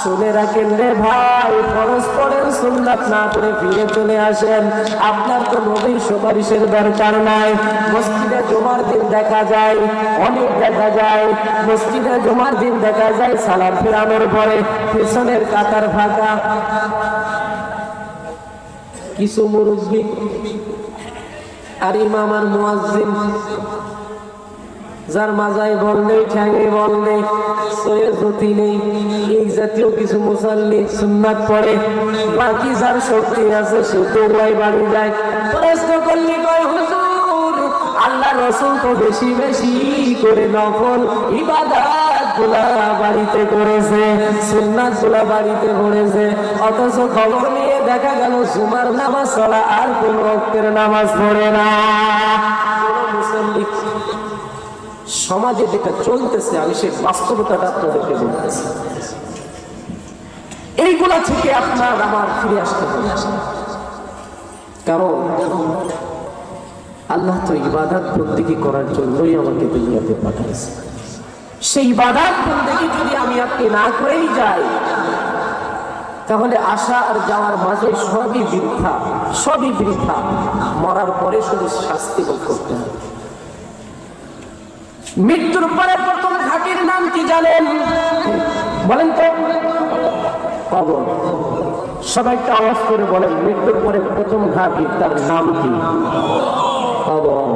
শুনে রাখেন রে ভাই, ফরজ পড়েন, সুন্নাত না পড়ে ফিরে চলে আসেন। আপনার তো নবীর সুপারিশের দরকার নাই। মসজিদে জুমার দিন দেখা যায়, অনেক দেখা যায়, মসজিদে জুমার দিন দেখা যায় সালাম ফিরানোর পরে পিছনের কাতার ফাঁকা, কিছু মুরব্বি আর ইমাম আর মুয়াজ্জিন, যার মাজায় বল নেই, ঠ্যাঙে বল নেই, সয়ে জ্যোতি নেই, এই জাতীয় কিছু মুসাল্লি সুন্নাত পড়ে। বাকি যার শক্তি আছে সে তো বাড়ি যায়। প্রশ্ন করলি কয় হুজুর, আল্লাহ রাসূল তো বেশি বেশি করে নফল ইবাদত গুলা বাড়িতে করেছে, সুন্নাত গুলা বাড়িতে পড়েছে, অথচ খবর নিয়ে দেখা গেল জুমার নামাজ ছাড়া আর কোন ওয়াক্তের নামাজ পড়ে না। মুসল্লি সমাজে যেটা চলতেছে আমি সেই বাস্তবতাটা আপনাদেরকে বলতেছি। এইগুলা থেকে আপনার আমার ফিরে আসতে হবে, কারণ আল্লাহ তো ইবাদত বন্দেগী করার জন্যই আমাকে দুনিয়াতে পাঠিয়েছে। সেই ইবাদত বন্দেগী যদি আমি আপনি না করেই যাই, তাহলে আসা আর যাওয়ার মাঝে সবই বৃথা, সবই বৃথা। মরার পরে শুধু শাস্তি ভোগ করতে হবে। মৃত্যুর পরে প্রথম ঘাটির নাম কি জানেন? বলেন তো। কবর। সবাই একটা আওয়াজ করে বলেন, মৃত্যুর পরে প্রথম ঘাটি তার নাম কি? কবর।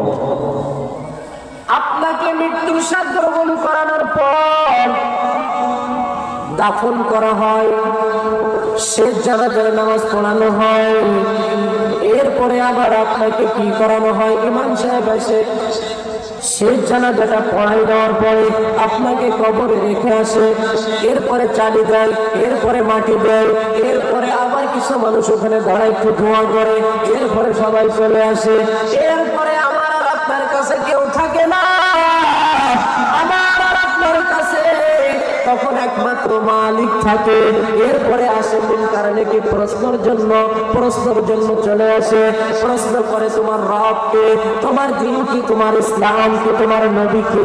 আপনাকে মৃত্যুর স্বাদ গ্রহণ করানোর পর দাফন করা হয়, শেষ জানাজার নামাজ পড়ানো হয়, এরপরে আবার আপনাকে কি করানো হয়? ইমাম সাহেব এসে শেষ জানাজাটা পড়াই দেওয়ার পরে আপনাকে কবরে রেখে আসে, এরপরে চালি দেয়, এরপরে মাটি দেয়, এরপরে আবার কিছু মানুষ ওখানে দাঁড়ায় একটু ধোঁয়া করে, এরপরে সবাই চলে আসে, এরপরে আমার আর আপনার কাছে কেউ থাকে না। আমার আর আপনার কাছে তখন একমাত্র মালিক থাকে। এরপরে আসে মুনকার নাকির প্রশ্নের জন্য চলে আসে, প্রশ্ন করে তোমার রব কে, তোমার দ্বীন কি, তোমার ইসলাম কি, তোমার নবী কে।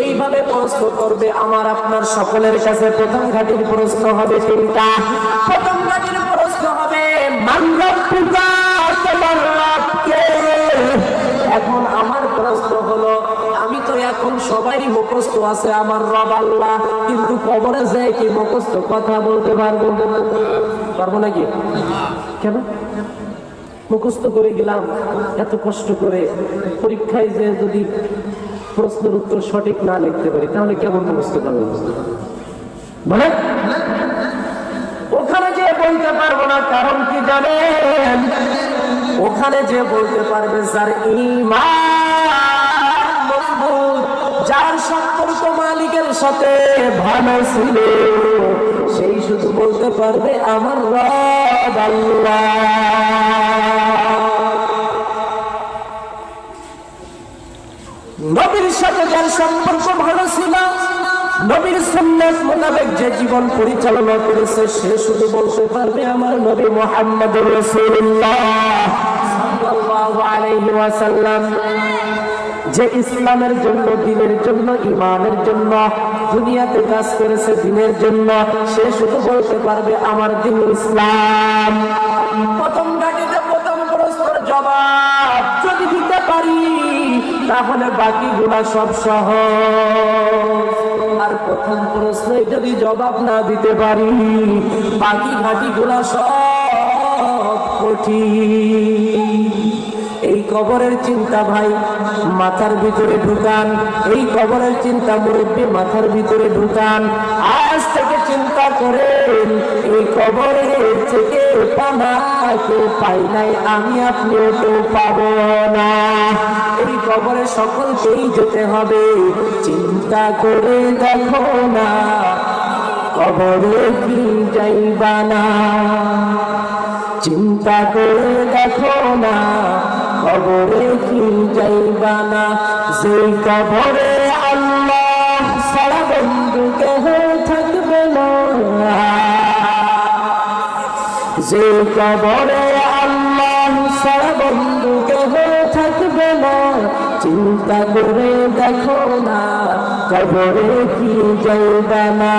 এইভাবে প্রশ্ন করবে। আমার আপনার সকলের কাছে প্রথম ঘাটির প্রশ্ন হবে তিনটা। প্রথম ঘাটির প্রশ্ন হবে মান রাব্বুকা, তোমার রব কে। এখন আমার প্রশ্ন হলো, আমি তো এখন সবারই মুখস্থ আছে আমার রব আল্লাহ, কিন্তু কবরে যায় কি মুখস্থ কথা বলতে পারবো নাকি? কেন? মুখস্থ করে গেলাম এত কষ্ট করে, পরীক্ষায় যে যদি প্রশ্নের উত্তর সঠিক না লিখতে পারি তাহলে কেমন মুখস্থ করবো? বলে ওখানে যে বলতে পারবো না, কারণ কি জানেন? ওখানে যে বলতে পারবে যার ঈমান মজবুত, যার সম্পর্ক মালিকের সাথে ভালো ছিল, সেই শুধু বলতে পারবে আমার রব আল্লাহ। নবীর সাথে যার সম্পর্ক ভালো ছিল, নবীর সুন্নাত মোতাবেক যে জীবন পরিচালনা করেছে, সে শুধু বলতে পারবে আমার নবী মুহাম্মদুর রাসূলুল্লাহ সাল্লাল্লাহু আলাইহি ওয়াসাল্লাম, যে ইসলামের জন্য, দ্বীনের জন্য, ঈমানের জন্য দুনিয়াতে কাজ করেছে, দ্বীনের জন্য, সে শুধু বলতে পারবে আমার দ্বীন ইসলাম। প্রথম ঘাটিতে প্রথম প্রশ্নের জবাব যদি দিতে পারি তাহলে বাকিগুলা সব সহজ। আর প্রথম প্রশ্নে যদি জবাব না দিতে পারি বাকি ঘাটিগুলা সব কঠিন। এই কবরের চিন্তা ভাই মাথার ভিতরে ঢুকান, এই কবরের চিন্তা মুরব্বী মাথার ভিতরে ঢুকান। আজ থেকে চিন্তা করেন এই কবরের থেকে পানা কেউ পাই নাই, আমি আপনিও কেউ পাবো না। এই কবরে সকলকেই যেতে হবে। চিন্তা করে দেখো না কবরে কি যাইবা না, চিন্তা করে দেখো না কবরে কি যাইবা না। যে কবরে আল্লাহ ছাড়া বন্ধু কেহ থাকবে না, যে কবরে আল্লাহ ছাড়া বন্ধু কেহ থাকবে না। চিন্তা করে দেখো না কবরে কি যাইবা না,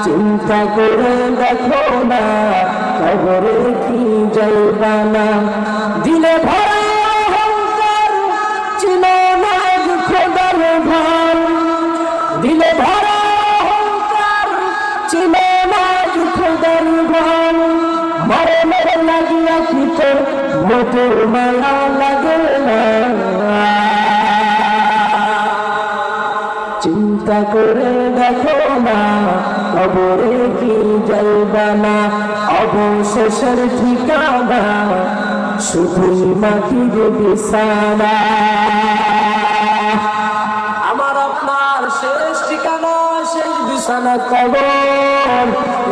চিন্তা করে দেখো না, কবরে কি যাইবা না। দিলে ভরা অহংকার, চিনো না খোদার ভার, দিলে ভরা অহংকার, চিনো না খোদার ভার। মরণের লাগিয়া কি তোর মোটের মায়া লাগে না, চিন্তা করে দেখো না, কবরে কি যাইবা না, অবশেষের ঠিকানা শুধুই মাটির বিছানা। আমার আপনার শেষ ঠিকানা, শেষ বিছানা কবর।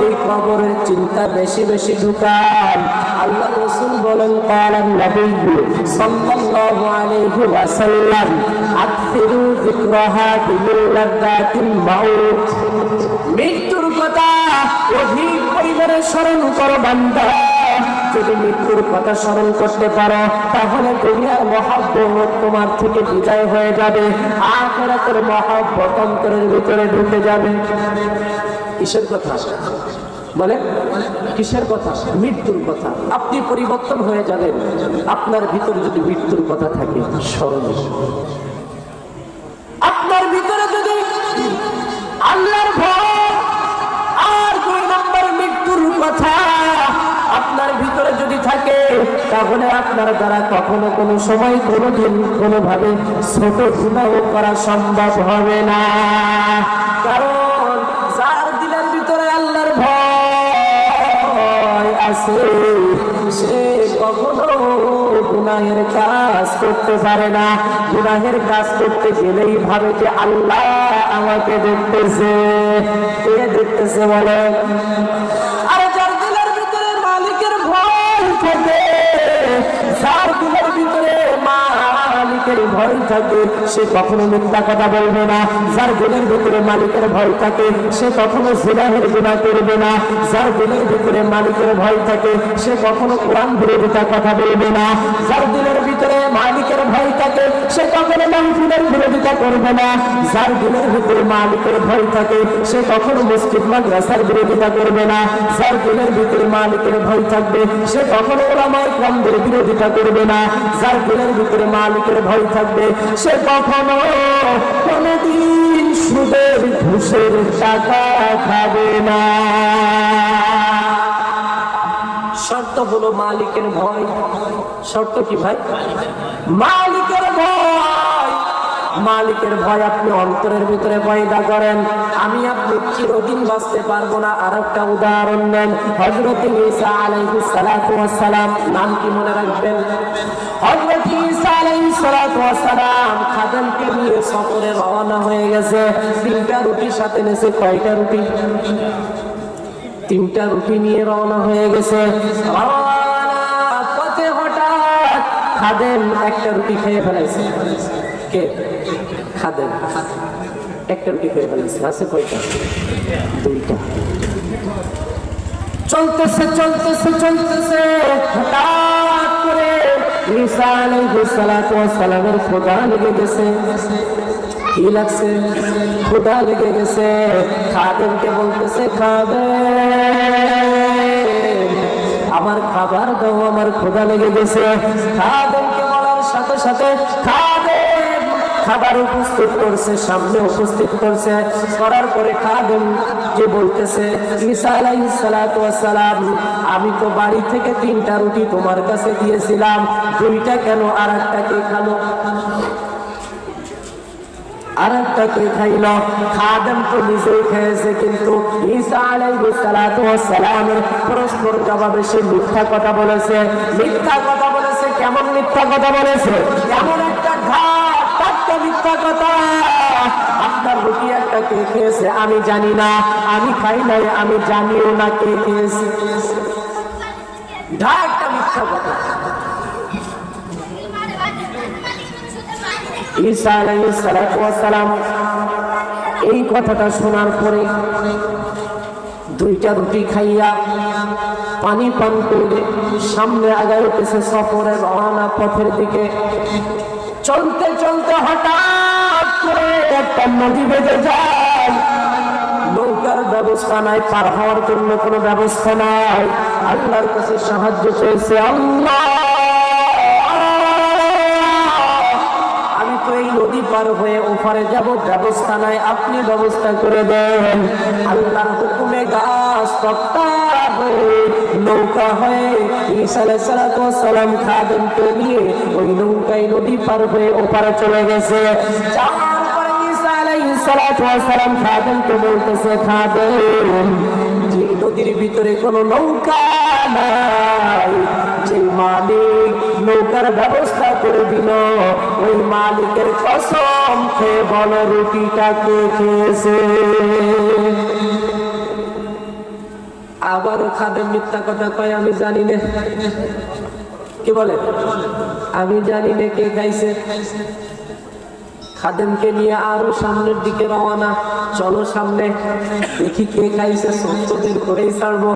এই কবরের চিন্তা বেশি বেশি ঢুকান। আল্লাহ রাসূল বলেন, কালান নবী সাল্লাল্লাহু আলাইহি ওয়াসাল্লাম, আকসিরু যিকরাহা বিলাদাতিল মাউত। মৃত্যুর কথা অধিক পরিমাণে স্মরণ করো বান্দা। যদি মৃত্যুর কথা স্মরণ করতে পারো, তাহলে দুনিয়ার মহব্বত তোমার থেকে বিদায় হয়ে যাবে, আখিরাতের মহব্বত অন্তরের ভিতরে ঢুকে যাবে। কিসের কথা বলে? কিসের কথা? মৃত্যুর কথা। আপনি পরিবর্তন হয়ে যাবেন আপনার ভিতরে যদি মৃত্যুর কথা থাকে। স্মরণ, আপনার ভিতরে যদি আল্লাহর ভয় আর 2 নম্বর মৃত্যুর কথা আপনার ভিতরে যদি থাকে, তাহলে আপনার দ্বারা কখনো কোনো সময় কোনোদিন কোনোভাবে ছোট গুনাহ করা সম্ভব হবে না। কারণ যার দিলের ভিতরে আল্লাহর ভয় আছে, সে কখনো গুনাহের কাজ করতে পারে না। গুনাহের কাজ করতে গেলেই ভাবে যে আল্লাহ আমাকে দেখতেছে। কে দেখতেছে বলে? আর যার দিলের ভিতরে মালিকের ভয় থাকে, যার দিলের ভিতরে মালিকের ভয় থাকে, সে কখনো মিথ্যা কথা বলবে না। যার দিলের ভিতরে মালিকের ভয় থাকে, সে কখনো জিনাহের গুনাহ করবে না। যার দিলের ভিতরে মালিকের ভয় থাকে, সে কখনো কোরআন বিরোধিতা কথা বলবে না। যার দিলের ভিতরে মালিকের ভয় থাকে, সে কখনো মাহফিলের বিরোধিতা করবে না। যার দিলের ভিতরে মালিকের ভয় থাকে, সে কখনো মসজিদ মাদ্রাসার বিরোধিতা করবে না। যার দিলের ভিতরে মালিকের ভয় থাকবে, সে কখনো উলামায়ে কেরামদের বিরোধিতা করবে না। যার দিলের ভিতরে মালিকের ভয় থাকবে, সে কখনো কোনদিন সুদের ঘুষের টাকা খাবে না। শর্ত হলো মালিকের ভয়। শর্ত কি ভাই? মালিকের ভয়। মালিকের ভয় আপনি অন্তরের ভিতরে পয়দা করেন। আমি আপনি চিরদিন বাঁচতে পারবো না। আর একটা উদাহরণ নেন, হযরত ঈসা আলাইহিস সালাতু ওয়াস সালাম। নাম কি মনে রাখবেন? হযরত ঈসা আলাইহিস সালাতু ওয়াস সালাম খাদেমকে নিয়ে সফরে রওনা হয়ে গেছে। 3টা রুটির সাথে নেছে। কয়টা রুটি? 3টা রুটি নিয়ে রওনা হয়ে গেছে। পথে হঠাৎ খাদেম একটা রুটি খেয়ে ফেলাইছে। কে? খাদেম একটা রুটি খেয়ে ফেলাইছে। আছে কয়টা? 2টা। চলতেছে চলতেছে চলতেছে, হঠাৎ করে ঈসা আলাইহিস সালাতু ওয়াস সালামের ক্ষুধা লেগে গেছে। কি লাগছে? ক্ষুধা লেগে গেছে। খাদেমকে বলতেছে, খাদেম আমার খাবার দাও, আমার ক্ষুধা লেগে গেছে। খাদেমকে বলার সাথে সাথে খাদেম খাবার উপস্থিত করছে, সামনে উপস্থিত করছে। করার পরে খাদেম যে বলতেছে, ঈসা আলাইহিস সালাতু ওয়াস সালাম, আমি তো বাড়ি থেকে 3টা রুটি তোমার কাছে দিয়েছিলাম, 2টা কেন আর একটা কে খালো? আর একটা কে খাইল? খাদেম তো নিজেই খেয়েছে, কিন্তু ঈসা আলাইহিস সালাতু ওয়াস সালামের প্রশ্নের জবাবে সে মিথ্যা কথা বলেছে। মিথ্যা কথা বলেছে। কেমন মিথ্যা কথা বলেছে? এমন একটা ঘাট মিথ্যা কথা। আপনার রুটি একটা কে খেয়েছে আমি জানি না, আমি খাই নাই, আমি জানিও না কে খেয়েছে। একটা মিথ্যা কথা। ঈসা আলাইহিস সালাতু ওয়াস সালাম এই কথাটা শোনার পরে 2টা রুটি খাইয়া পানি পান করে সামনে আগায় উঠেছে সফরের রওনা পথের দিকে। চলতে চলতে হঠাৎ করে একটা নদী বেঁধে যায়, নৌকার ব্যবস্থা নাই, পার হওয়ার জন্য কোনো ব্যবস্থা নাই। আল্লাহর কাছে সাহায্য চেয়েছে, আল্লাহ আমি তো এই নদী পার হয়ে ওপারে যাব, ব্যবস্থা নাই, আপনি ব্যবস্থা করে দেন। আল্লাহর হুকুমে গাছ তক্তা হয়ে নৌকা হয়ে ঈসা আলাইহিস সালাম খাদেমকে নিয়ে ওই নৌকায় নদী পার হয়ে ওপারে চলে গেছে। যাওয়ার পরে ঈসা আলাইহিস সালাম খাদেমকে বলতেছে, খাদেম যে নদীর ভিতরে কোনো নৌকা নাই, যে মালিক নৌকার ব্যবস্থা করে দিল ওই মালিকের কসম খেয়ে বলো রুটিটা কে খেয়েছে? আবারও খাদেম মিথ্যা কথা কয়, আমি জানি না। কি বলে? আমি জানি না কে খাইছে। খাদেমকে নিয়ে আরো সামনের দিকে রওনা, চলো সামনে দেখি কে খাইছে, সত্যদের করেই ছাড়বো।